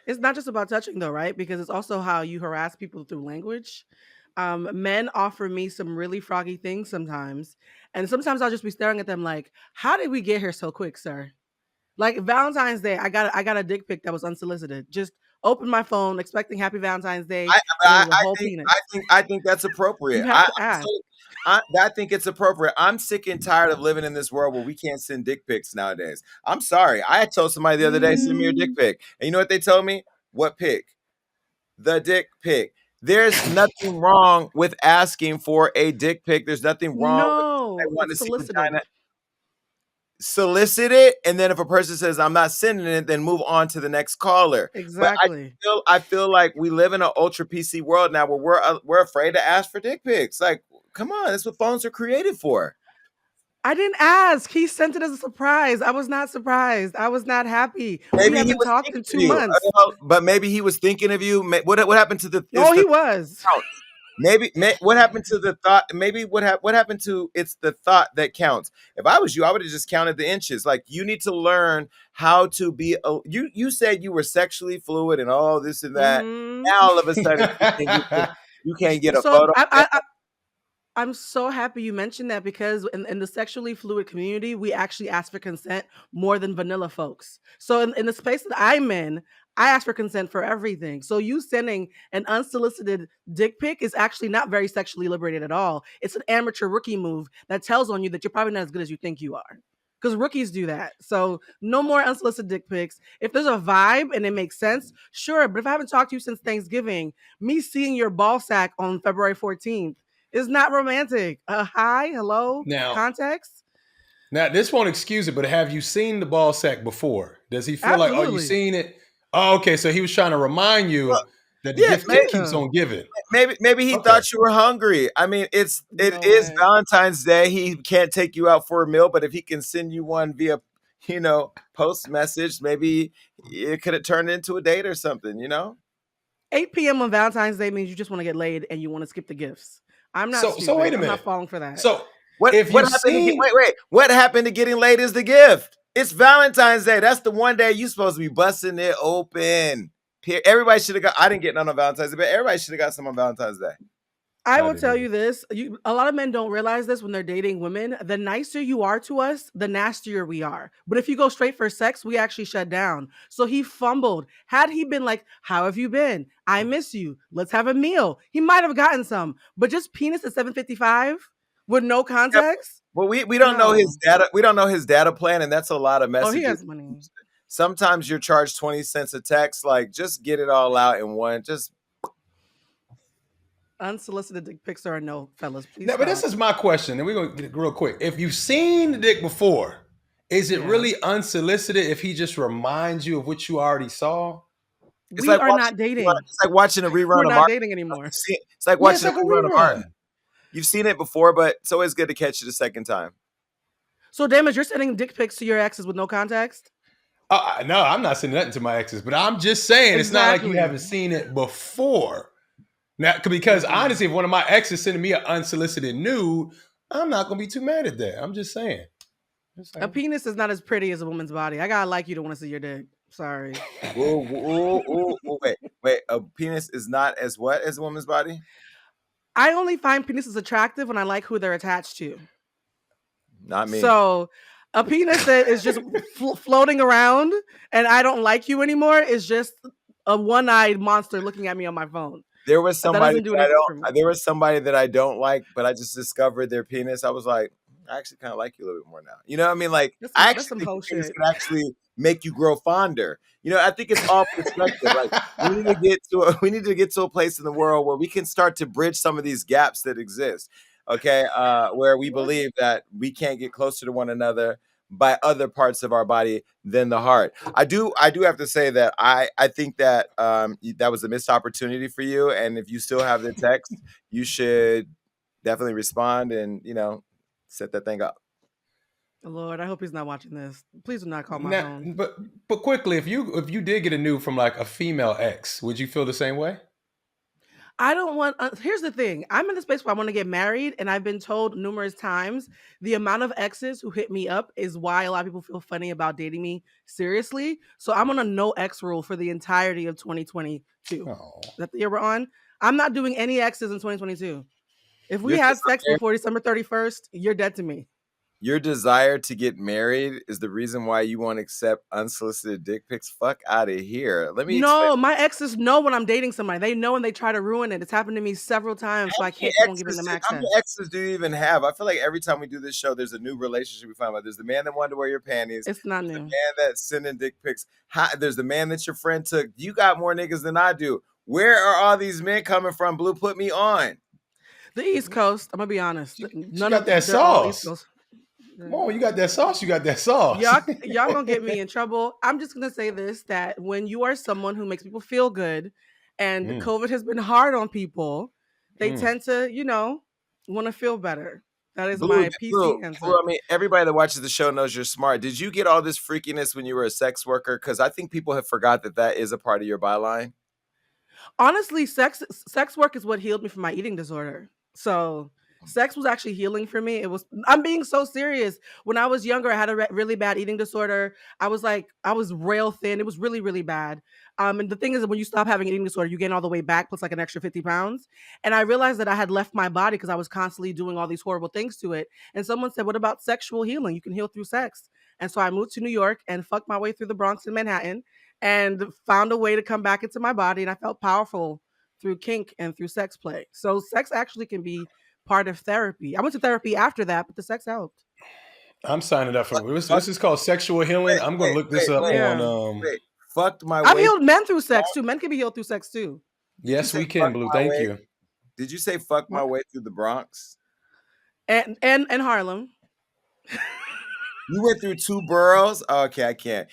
It's not just about touching though, right? Because it's also how you harass people through language. Men offer me some really froggy things sometimes, and sometimes I'll just be staring at them like, "How did we get here so quick, sir?" Like Valentine's Day, I got a dick pic that was unsolicited. Just opened my phone expecting Happy Valentine's Day, I, and it I, was a I whole think penis. I think that's appropriate. You have to ask. I think it's appropriate. I'm sick and tired of living in this world where we can't send dick pics nowadays. I'm sorry. I had told somebody the other day, send me your dick Mm, pic, and you know what they told me? What pic? The dick pic. There's nothing wrong with asking for a dick pic. There's nothing wrong with I no, want to it's see vagina. solicited. Solicit it, and then if a person says I'm not sending it, then move on to the next caller. But Exactly. I feel like we live in an ultra PC world now where we're afraid to ask for dick pics. Like, come on, that's what phones are created for. I didn't ask. He sent it as a surprise. I was not surprised. I was not happy. We Maybe he haven't was talked thinking in of two you, months. but maybe he was thinking of you. What happened to the is Oh, the he was. count? What happened to the thought? Maybe what happened to it's the thought that counts. If I was you, I would have just counted the inches. Like you need to learn how to be. You said you were sexually fluid and all this and that. Hmm. Now all of a sudden you can't get a So photo. I'm so happy you mentioned that because in the sexually fluid community, we actually ask for consent more than vanilla folks. So in the space that I'm in, I ask for consent for everything. So you sending an unsolicited dick pic is actually not very sexually liberated at all. It's an amateur rookie move that tells on you that you're probably not as good as you think you are. Because rookies do that. So no more unsolicited dick pics. If there's a vibe and it makes sense, sure. But if I haven't talked to you since Thanksgiving, me seeing your ball sack on February 14th is not romantic. Hi, hello, Now, context? now this won't excuse it, but have you seen the ball sack before? Does he feel like, oh, you Absolutely. seen it? Oh, okay. So he was trying to remind Well, you that the yeah, gift keeps Yeah. on giving. maybe he Okay. thought you were hungry. I mean, it No is way. Valentine's Day. He can't take you out for a meal, but if he can send you one via, post message, maybe it could have turned into a date or something. 8 p.m. on Valentine's Day means you just want to get laid and you want to skip the gifts. I'm not So wait stupid. a I'm not minute. falling for that. So What if what you've happened to get seen, wait? What happened to getting laid is the gift. It's Valentine's Day. That's the one day you supposed to be busting it open. Everybody should have got. I didn't get none on Valentine's Day, but everybody should have got some on Valentine's Day. I I will didn't tell either. you this. A lot of men don't realize this when they're dating women. The nicer you are to us, the nastier we are. But if you go straight for sex, we actually shut down. So he fumbled. Had he been like, "How have you been? I miss you. Let's have a meal." He might have gotten some. But just penis at 7:55 with no Yep. context? Well, we don't know his No. data. We don't know his data plan, and that's a lot of Oh, he messages. has money. Sometimes you're charged 20 cents a text. Like, just get it all out in one. Just Unsolicited dick pics are a no, fellas. Please Now, but this stop. is my question, and we're gonna get it real quick. If you've seen the dick before, is it Yeah. really unsolicited if he just reminds you of what you already saw? it's We like are watching. not dating. It's like watching a We're rerun of not Martin. dating anymore. It's like Yeah, it's watching a like a rerun of Martin. rerun. You've seen it before, but it's always good to catch it a second time. So, damage, you're sending dick pics to your exes with no context? No, I'm not sending nothing to my exes, but I'm just saying it's not like you Exactly. haven't seen it before. Now, because Mm-mm. honestly, if one of my exes sending me an unsolicited nude, I'm not gonna be too mad at that. I'm just saying. Just A saying. penis is not as pretty as a woman's body. I gotta like you to want to see your dick. Sorry. Whoa, whoa, whoa, whoa, wait. A penis is not as what as a woman's body? I only find penises attractive when I like who they're attached to. Not me. So, a penis that is just floating around and I don't like you anymore is just a one-eyed monster looking at me on my phone. There was That somebody doesn't do that I anything for me. don't. There was somebody that I don't like, but I just discovered their penis. I was like, I actually kind of like you a little bit more now. You know what I mean? Like, I That's actually some think whole the penis shit. can actually make you grow fonder. I think it's all perspective. Like, we need to get to a place in the world where we can start to bridge some of these gaps that exist. Okay, where we What? believe that we can't get closer to one another by other parts of our body than the heart. I do have to say that I think that that was a missed opportunity for you, and if you still have the text, you should definitely respond and set that thing up. Lord, I hope he's not watching this. Please do not call my Now, phone. but quickly, if you did get a nude from like a female ex, would you feel the same way? I don't want. Here's the thing. I'm in the space where I want to get married, and I've been told numerous times the amount of exes who hit me up is why a lot of people feel funny about dating me seriously. So I'm on a no ex rule for the entirety of 2022. Oh, That the year we're on. I'm not doing any exes in 2022. If we Your had sex desire, before December 31st, you're dead to me. your desire to get married is the reason why you won't accept unsolicited dick pics. Fuck out of here. Let me explain. No, my exes know when I'm dating somebody. They know and they try to ruin it. It's happened to me several times, How so I many can't keep on giving exes? them How many access. exes do you even have? I feel like every time we do this show, there's a new relationship we find out. There's the man that wanted to wear your panties. It's not There's the new. man that's sending dick pics. There's the man that your friend took. You got more niggas than I do. Where are all these men coming from? Blue, put me on. The East Coast, I'm gonna be honest. she None got of that they're all East sauce. Coast. Come on, you got that sauce. You got that sauce. Y'all gonna get me in trouble. I'm just gonna say this: that when you are someone who makes people feel good, and Mm, COVID has been hard on people, they mm. tend to, want to feel better. That is Blue, my Blue, PC Blue, answer. I mean, everybody that watches the show knows you're smart. Did you get all this freakiness when you were a sex worker? Because I think people have forgot that that is a part of your byline. Honestly, sex work is what healed me from my eating disorder. So sex was actually healing for me. I'm being so serious. When I was younger, I had a really bad eating disorder. I was rail thin. It was really, really bad. And the thing is that when you stop having an eating disorder, you gain all the way back plus like an extra 50 pounds. And I realized that I had left my body because I was constantly doing all these horrible things to it. And someone said, what about sexual healing? You can heal through sex. And so I moved to New York and fucked my way through the Bronx and Manhattan and found a way to come back into my body, and I felt powerful through kink and through sex play. So sex actually can be part of therapy. I went to therapy after that, but the sex helped. I'm signing up for this. Fuck, This is called sexual healing. wait, I'm gonna wait, look this wait, up wait, on. Yeah. wait. Fucked my I've way. healed men through sex too. Men can be healed through sex too. Did you Yes, say we fuck can, Blue. my Thank way? you. Did you say fuck my What? way through the Bronx? And Harlem. You went through two boroughs? Okay, I can't.